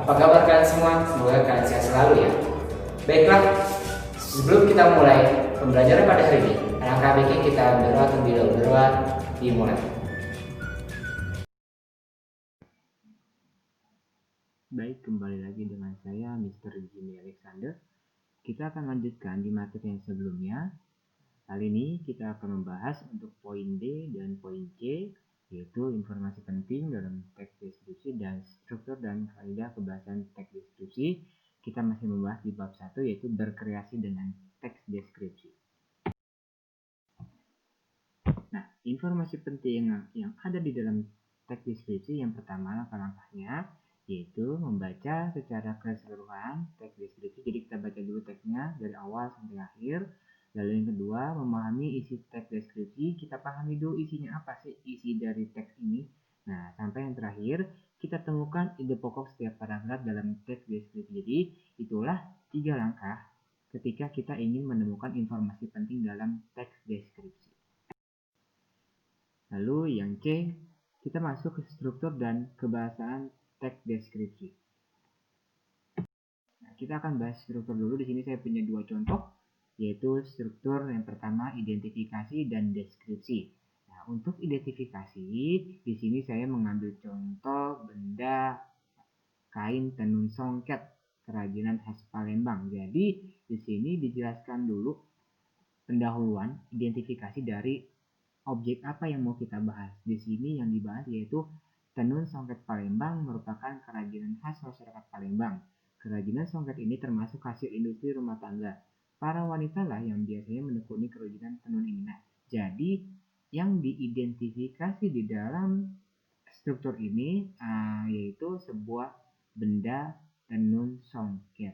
Apa kabar kalian semua? Semoga kalian sehat selalu ya. Baiklah, sebelum kita mulai pembelajaran pada hari ini, alangkah baiknya kita berdoa terlebih dahulu. Berdoa dimulai. Baik, kembali lagi dengan saya Mr. Jimmy Alexander. Kita akan lanjutkan di materi yang sebelumnya. Kali ini kita akan membahas untuk poin D dan poin C, yaitu informasi penting dalam teks deskripsi dan struktur dan kaidah kebahasan teks deskripsi. Kita masih membahas di bab 1, yaitu berkreasi dengan teks deskripsi. Nah, informasi penting yang ada di dalam teks deskripsi yang pertama langkah-langkahnya yaitu membaca secara keseluruhan teks deskripsi. Jadi kita baca dulu teksnya dari awal sampai akhir. Lalu yang kedua, memahami isi teks deskripsi. Kita pahami dulu isinya apa sih isi dari teks ini. Nah, sampai yang terakhir, kita temukan ide pokok setiap paragraf dalam teks deskripsi. Jadi, itulah 3 langkah ketika kita ingin menemukan informasi penting dalam teks deskripsi. Lalu yang C, kita masuk ke struktur dan kebahasaan teks deskripsi. Nah, kita akan bahas struktur dulu. Di sini saya punya 2 contoh, yaitu struktur yang pertama identifikasi dan deskripsi. Nah, untuk identifikasi, di sini saya mengambil contoh benda kain tenun songket kerajinan khas Palembang. Jadi, di sini dijelaskan dulu pendahuluan identifikasi dari objek apa yang mau kita bahas. Di sini yang dibahas yaitu tenun songket Palembang merupakan kerajinan khas masyarakat Palembang. Kerajinan songket ini termasuk hasil industri rumah tangga. Para wanita lah yang biasanya menekuni kerajinan tenun ini. Nah, jadi yang diidentifikasi di dalam struktur ini yaitu sebuah benda tenun songket.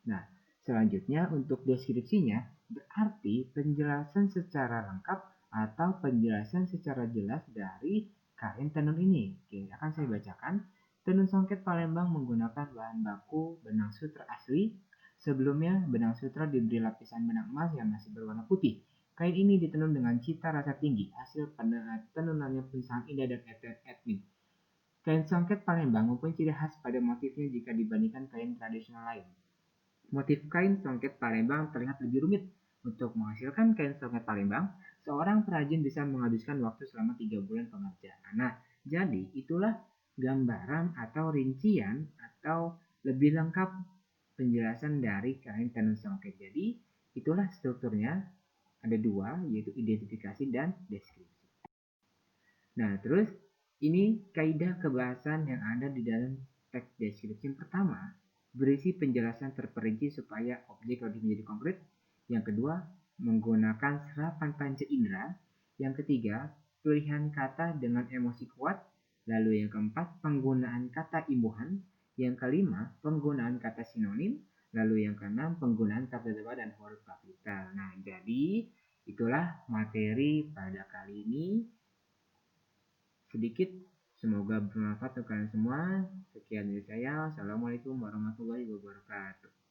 Nah, selanjutnya untuk deskripsinya berarti penjelasan secara lengkap atau penjelasan secara jelas dari kain tenun ini. Oke, akan saya bacakan. Tenun songket Palembang menggunakan bahan baku benang sutra asli. Sebelumnya, benang sutra diberi lapisan benang emas yang masih berwarna putih. Kain ini ditenun dengan cita rasa tinggi. Hasil tenunannya pun sangat indah dan etnik. Kain songket Palembang mempunyai ciri khas pada motifnya jika dibandingkan kain tradisional lain. Motif kain songket Palembang terlihat lebih rumit. Untuk menghasilkan kain songket Palembang, seorang perajin bisa menghabiskan waktu selama 3 bulan pengerjaan. Nah, jadi itulah gambaran atau rincian atau lebih lengkap penjelasan dari kain tenun songket. Jadi, itulah strukturnya. Ada 2, yaitu identifikasi dan deskripsi. Nah, terus ini kaidah kebahasan yang ada di dalam teks deskripsi. Yang pertama, berisi penjelasan terperinci supaya objek lebih menjadi konkret. Yang kedua, menggunakan serapan panca indera. Yang ketiga, pilihan kata dengan emosi kuat. Lalu yang keempat, penggunaan kata imbuhan. Yang kelima, penggunaan kata sinonim. Lalu yang keenam, penggunaan kata dewa dan huruf kapital. Nah, jadi itulah materi pada kali ini. Sedikit, semoga bermanfaat untuk kalian semua. Sekian dari saya. Assalamualaikum warahmatullahi wabarakatuh.